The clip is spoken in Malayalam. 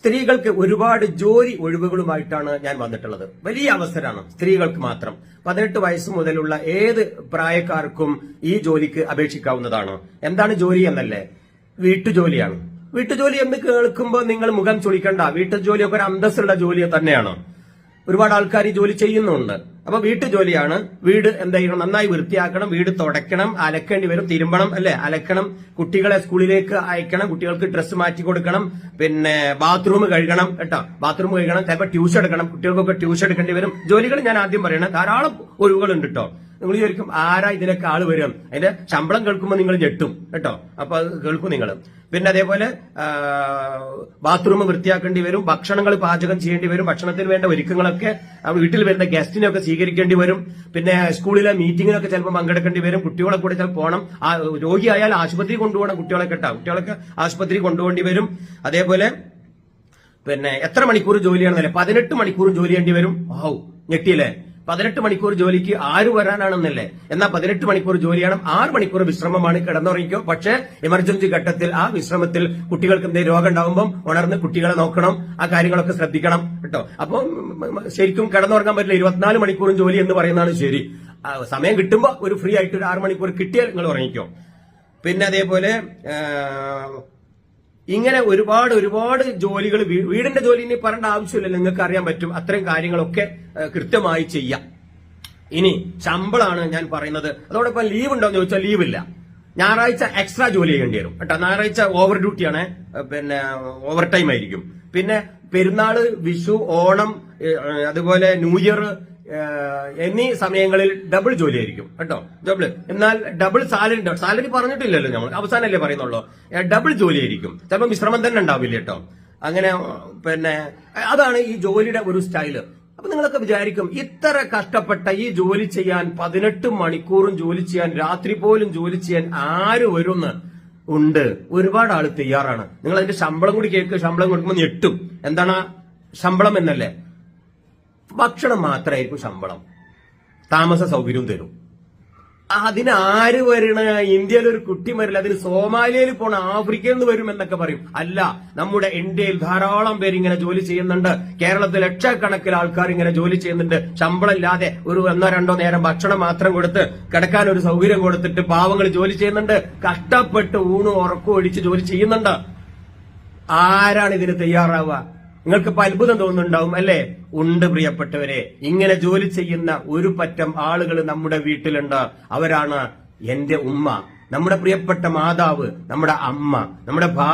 സ്ത്രീകൾക്ക് ഒരുപാട് ജോലി ഒഴിവുകളുമായിട്ടാണ് ഞാൻ വന്നിട്ടുള്ളത്. വലിയ അവസരമാണ് സ്ത്രീകൾക്ക് മാത്രം. 18 വയസ്സ് മുതലുള്ള ഏത് പ്രായക്കാർക്കും ഈ ജോലിക്ക് അപേക്ഷിക്കാവുന്നതാണ്. എന്താണ് ജോലി എന്നല്ലേ? വീട്ടുജോലിയാണ്. വീട്ടുജോലി എന്ന് കേൾക്കുമ്പോൾ നിങ്ങൾ മുഖം ചൊളിക്കണ്ട. വീട്ടുജോലിയൊക്കെ ഒരു അന്തസ്സുള്ള ജോലി തന്നെയാണ്. ഒരുപാട് ആൾക്കാർ ഈ ജോലി ചെയ്യുന്നുണ്ട്. അപ്പൊ വീട്ടുജോലിയാണ്. വീട് എന്തായാലും നന്നായി വൃത്തിയാക്കണം, വീട് തുടയ്ക്കണം, അലക്കേണ്ടി വരും, തിരുമ്പണം, അല്ലെ? അലക്കണം, കുട്ടികളെ സ്കൂളിലേക്ക് അയക്കണം, കുട്ടികൾക്ക് ഡ്രസ്സ് മാറ്റി കൊടുക്കണം, പിന്നെ ബാത്റൂം കഴുകണം കേട്ടോ, ബാത്റൂം കഴുകണം, ചിലപ്പോൾ ട്യൂഷൻ എടുക്കണം, കുട്ടികൾക്കൊക്കെ ട്യൂഷൻ എടുക്കേണ്ടി വരും. ജോലികൾ ഞാൻ ആദ്യം പറയണം, ധാരാളം ഒഴിവുകളുണ്ട് കേട്ടോ. നിങ്ങൾ വിചാരിക്കും ആരാ ഇതിനൊക്കെ ആള് വരും, അതിന്റെ ശമ്പളം കേൾക്കുമ്പോൾ നിങ്ങൾ ഞെട്ടും കേട്ടോ. അപ്പൊ അത് കേൾക്കും നിങ്ങൾ. പിന്നെ അതേപോലെ ബാത്റൂം വൃത്തിയാക്കേണ്ടി വരും, ഭക്ഷണങ്ങൾ പാചകം ചെയ്യേണ്ടി വരും, ഭക്ഷണത്തിന് വേണ്ട ഒരുക്കങ്ങളൊക്കെ വീട്ടിൽ വരുന്ന ഗസ്റ്റിനൊക്കെ സ്വീകരിക്കേണ്ടി വരും. പിന്നെ സ്കൂളിലെ മീറ്റിങ്ങിനൊക്കെ ചിലപ്പോൾ പങ്കെടുക്കേണ്ടി വരും. കുട്ടികളെ കൂടെ ചിലപ്പോൾ പോകണം. രോഗിയായാൽ ആശുപത്രി കൊണ്ടുപോകണം. കുട്ടികളൊക്കെ കുട്ടികളൊക്കെ ആശുപത്രി കൊണ്ടുപോകേണ്ടി വരും. അതേപോലെ പിന്നെ എത്ര മണിക്കൂർ ജോലിയാണെന്നല്ലേ? 18 മണിക്കൂറും ജോലി ചെയ്യേണ്ടി വരും. ഞെട്ടിയില്ലേ? 18 മണിക്കൂർ ജോലിക്ക് ആര് വരാനാണെന്നല്ലേ? എന്നാൽ 18 മണിക്കൂർ ജോലിയാണ്. 6 മണിക്കൂർ വിശ്രമമാണ്. കിടന്നുറങ്ങിക്കോ. പക്ഷേ എമർജൻസി ഘട്ടത്തിൽ ആ വിശ്രമത്തിൽ കുട്ടികൾക്ക് എന്തെങ്കിലും രോഗം ഉണ്ടാവുമ്പോൾ ഉണർന്ന് കുട്ടികളെ നോക്കണം. ആ കാര്യങ്ങളൊക്കെ ശ്രദ്ധിക്കണം കേട്ടോ. അപ്പൊ ശരിക്കും കിടന്നുറങ്ങാൻ പറ്റില്ല. 24 മണിക്കൂറും ജോലി എന്ന് പറയുന്നതാണ് ശരി. സമയം കിട്ടുമ്പോൾ ഒരു ഫ്രീ ആയിട്ട് ഒരു 6 മണിക്കൂർ കിട്ടിയാൽ നിങ്ങൾ ഉറങ്ങിക്കോ. പിന്നെ അതേപോലെ ഇങ്ങനെ ഒരുപാട് ജോലികൾ, വീടിന്റെ ജോലി ഇനി പറയേണ്ട ആവശ്യമില്ലല്ലോ, നിങ്ങൾക്ക് അറിയാൻ പറ്റും. അത്രയും കാര്യങ്ങളൊക്കെ കൃത്യമായി ചെയ്യാം. ഇനി ശമ്പളമാണ് ഞാൻ പറയുന്നത്. അതോടൊപ്പം ലീവ് ഉണ്ടോ എന്ന് ചോദിച്ചാൽ ലീവില്ല. ഞായറാഴ്ച എക്സ്ട്രാ ജോലി ചെയ്യേണ്ടി വരും കേട്ടോ. ഞായറാഴ്ച ഓവർ ഡ്യൂട്ടിയാണ്, പിന്നെ ഓവർ ടൈം ആയിരിക്കും. പിന്നെ പെരുന്നാള്, വിഷു, ഓണം, അതുപോലെ ന്യൂ ഇയർ എന്നീ സമയങ്ങളിൽ ഡബിൾ ജോലിയായിരിക്കും കേട്ടോ. ഡബിൾ. എന്നാൽ ഡബിൾ സാലറി പറഞ്ഞിട്ടില്ലല്ലോ, നമ്മൾ അവസാനമല്ലേ പറയുന്നുള്ളൂ. ഡബിൾ ജോലിയായിരിക്കും. ചിലപ്പോൾ വിശ്രമം തന്നെ ഉണ്ടാവില്ല കേട്ടോ. അങ്ങനെ പിന്നെ അതാണ് ഈ ജോലിയുടെ ഒരു സ്റ്റൈല്. അപ്പൊ നിങ്ങളൊക്കെ വിചാരിക്കും ഇത്ര കഷ്ടപ്പെട്ട ഈ ജോലി ചെയ്യാൻ, 18 മണിക്കൂറും ജോലി ചെയ്യാൻ, രാത്രി പോലും ജോലി ചെയ്യാൻ ആര് വരുമെന്ന്? ഉണ്ട്, ഒരുപാട് ആള് തയ്യാറാണ്. നിങ്ങൾ അതിന്റെ ശമ്പളം കൂടി കേൾക്കുക. ശമ്പളം കൊടുക്കുമ്പോൾ ഞെട്ടും. എന്താണ് ശമ്പളം എന്നല്ലേ? ഭക്ഷണം മാത്രമായിരിക്കും ശമ്പളം, താമസ സൗകര്യവും തരും. അതിനാര് വരണ? ഇന്ത്യയിൽ ഒരു കുട്ടി വരില്ല. അതിന് സോമാലിയയിൽ പോണ, ആഫ്രിക്കയിൽ നിന്ന് വരും എന്നൊക്കെ പറയും. അല്ല, നമ്മുടെ ഇന്ത്യയിൽ ധാരാളം പേര് ഇങ്ങനെ ജോലി ചെയ്യുന്നുണ്ട്. കേരളത്തിൽ ലക്ഷക്കണക്കിന് ആൾക്കാർ ഇങ്ങനെ ജോലി ചെയ്യുന്നുണ്ട്. ശമ്പളം ഇല്ലാതെ ഒരു 1-2 നേരം ഭക്ഷണം മാത്രം കൊടുത്ത് കിടക്കാൻ ഒരു സൗകര്യം കൊടുത്തിട്ട് പാവങ്ങൾ ജോലി ചെയ്യുന്നുണ്ട്. കഷ്ടപ്പെട്ട് ഊണും ഉറക്കവും ഒഴിച്ച് ജോലി ചെയ്യുന്നുണ്ട്. ആരാണ് ഇതിന് തയ്യാറാവുക? നിങ്ങൾക്ക് ഇപ്പൊ അത്ഭുതം തോന്നുന്നുണ്ടാവും അല്ലേ? ഉണ്ട് പ്രിയപ്പെട്ടവരെ, ഇങ്ങനെ ജോലി ചെയ്യുന്ന ഒരു പറ്റം ആളുകൾ നമ്മുടെ വീട്ടിലുണ്ട്. അവരാണ് എന്റെ ഉമ്മ, നമ്മുടെ പ്രിയപ്പെട്ട മാതാവ്, നമ്മുടെ അമ്മ, നമ്മുടെ ഭാര്യ.